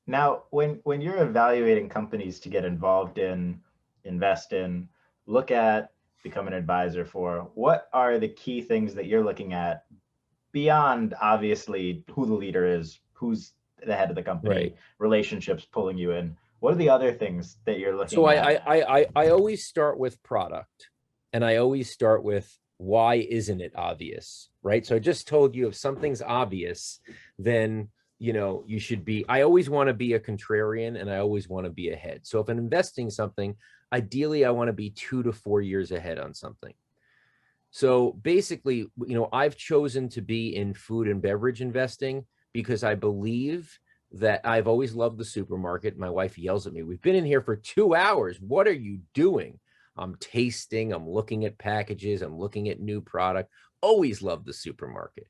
Now, when you're evaluating companies to get involved in, invest in, look at, become an advisor for, what are the key things that you're looking at beyond obviously who the leader is, who's the head of the Right. company, relationships pulling you in? What are the other things that you're So looking I at? I I always start with product, and I always start with why isn't it obvious, right? So I just told you if something's obvious, then you should be. I always want to be a contrarian, and I always want to be ahead. So if I'm investing something, ideally I want to be 2 to 4 years ahead on something. So basically, I've chosen to be in food and beverage investing because I believe that I've always loved the supermarket. My wife yells at me, "We've been in here for 2 hours. What are you doing?" I'm tasting, I'm looking at packages, I'm looking at new product. Always loved the supermarket.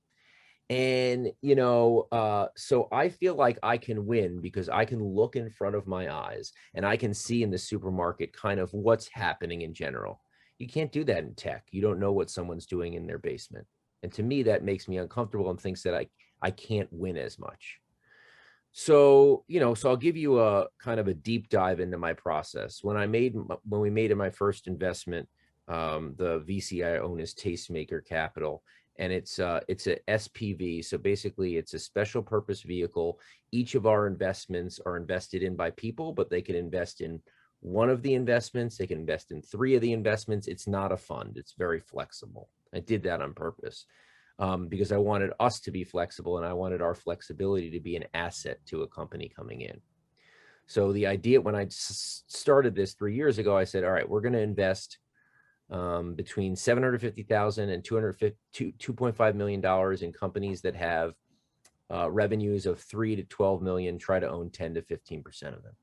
And, so I feel like I can win because I can look in front of my eyes and I can see in the supermarket kind of what's happening in general. You can't do that in tech. You don't know what someone's doing in their basement. And to me, that makes me uncomfortable and thinks that I can't win as much. So I'll give you a kind of a deep dive into my process. When we made my first investment, the VC I own is Tastemaker Capital, and it's a SPV. So basically, it's a special purpose vehicle. Each of our investments are invested in by people, but they can invest in one of the investments. They can invest in three of the investments. It's not a fund. It's very flexible. I did that on purpose because I wanted us to be flexible and I wanted our flexibility to be an asset to a company coming in. So the idea when I started this 3 years ago, I said, all right, we're going to invest between 750,000 and 2.5 million dollars in companies that have revenues of 3 to 12 million. Try to own 10 to 15% of them.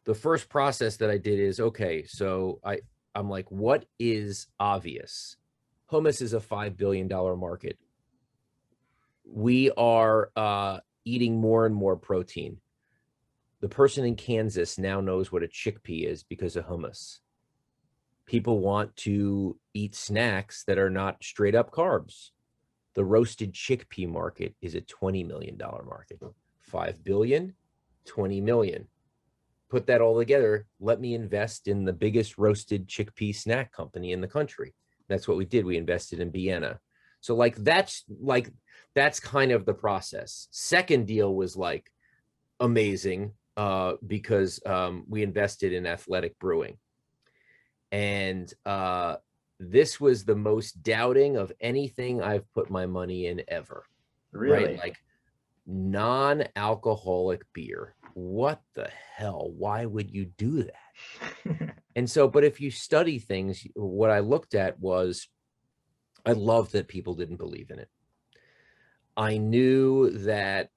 The first process that I did is okay. So I'm like, what is obvious? Hummus is a $5 billion market. We are eating more and more protein. The person in Kansas now knows what a chickpea is because of hummus. People want to eat snacks that are not straight up carbs. The roasted chickpea market is a $20 million market. 5 billion, 20 million. Put that all together. Let me invest in the biggest roasted chickpea snack company in the country. That's what we did. We invested in Vienna. So that's kind of the process. Second deal was like amazing because we invested in Athletic Brewing. And this was the most doubting of anything I've put my money in ever, right? Really? Like non-alcoholic beer. What the hell? Why would you do that? And so, but if you study things, what I looked at was I loved that people didn't believe in it. I knew that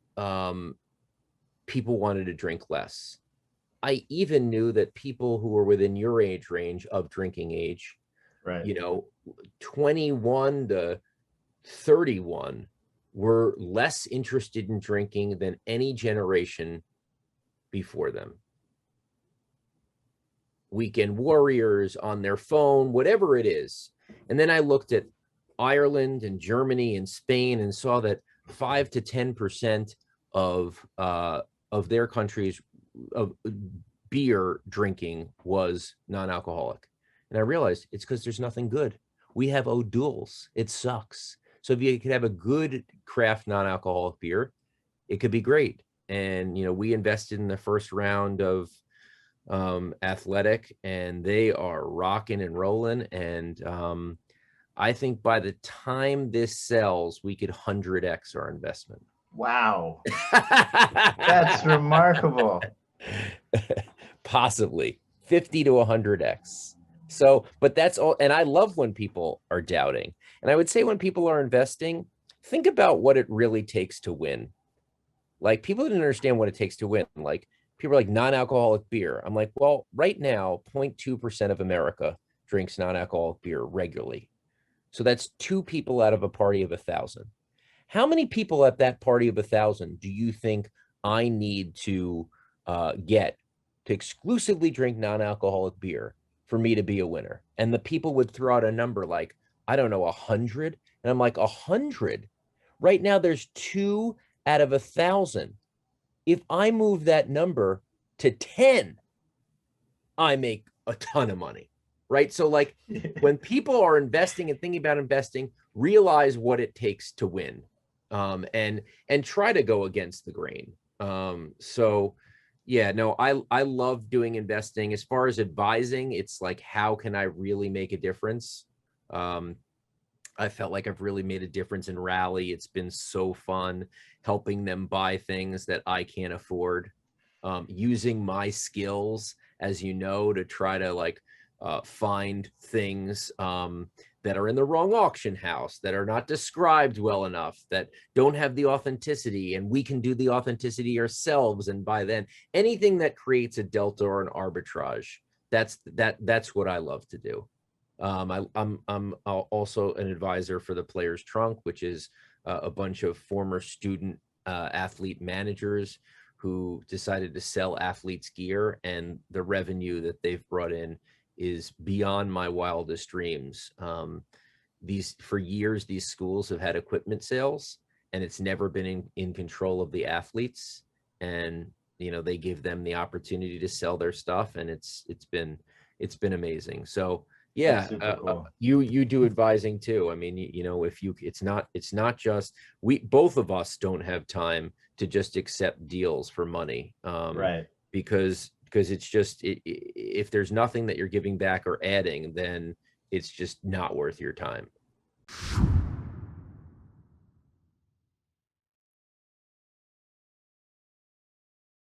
people wanted to drink less. I even knew that people who were within your age range of drinking age, Right. you know, 21 to 31, were less interested in drinking than any generation before them. Weekend warriors on their phone, whatever it is. And then I looked at Ireland and Germany and Spain and saw that 5 to 10% of their countries of beer drinking was non-alcoholic. And I realized it's because there's nothing good. We have O'Doul's. It sucks. So if you could have a good craft non-alcoholic beer, it could be great. And we invested in the first round of Athletic, and they are rocking and rolling. And I think by the time this sells, we could 100x our investment. Wow. That's remarkable. Possibly 50 to 100x. So, but that's all. And I love when people are doubting. And I would say when people are investing, think about what it really takes to win. Like people didn't understand what it takes to win. Like people are like non-alcoholic beer. I'm like, well, right now, 0.2% of America drinks non-alcoholic beer regularly. So that's two people out of a party of 1,000. How many people at that party of 1,000 do you think I need to get to exclusively drink non-alcoholic beer for me to be a winner? And the people would throw out a number like, I don't know, 100. And I'm like, 100? Right now, there's 2 out of 1,000. If I move that number to 10, I make a ton of money, right? So like when people are investing and thinking about investing, realize what it takes to win, and try to go against the grain. So yeah, no, I love doing investing. As far as advising, it's like, how can I really make a difference? Um, I felt like I've really made a difference in Rally. It's been so fun helping them buy things that I can't afford, using my skills, as you know, to try to like find things that are in the wrong auction house, that are not described well enough, that don't have the authenticity, and we can do the authenticity ourselves. And by then, anything that creates a delta or an arbitrage, that's what I love to do. I'm also an advisor for the Players Trunk, which is a bunch of former student athlete managers who decided to sell athletes gear, and the revenue that they've brought in is beyond my wildest dreams. These for years, these schools have had equipment sales, and it's never been in control of the athletes. And they give them the opportunity to sell their stuff, and it's been amazing. So That's yeah, super cool. you do advising too. I mean, if you, it's not just, we both of us don't have time to just accept deals for money, Right. because it's just, if there's nothing that you're giving back or adding, then it's just not worth your time.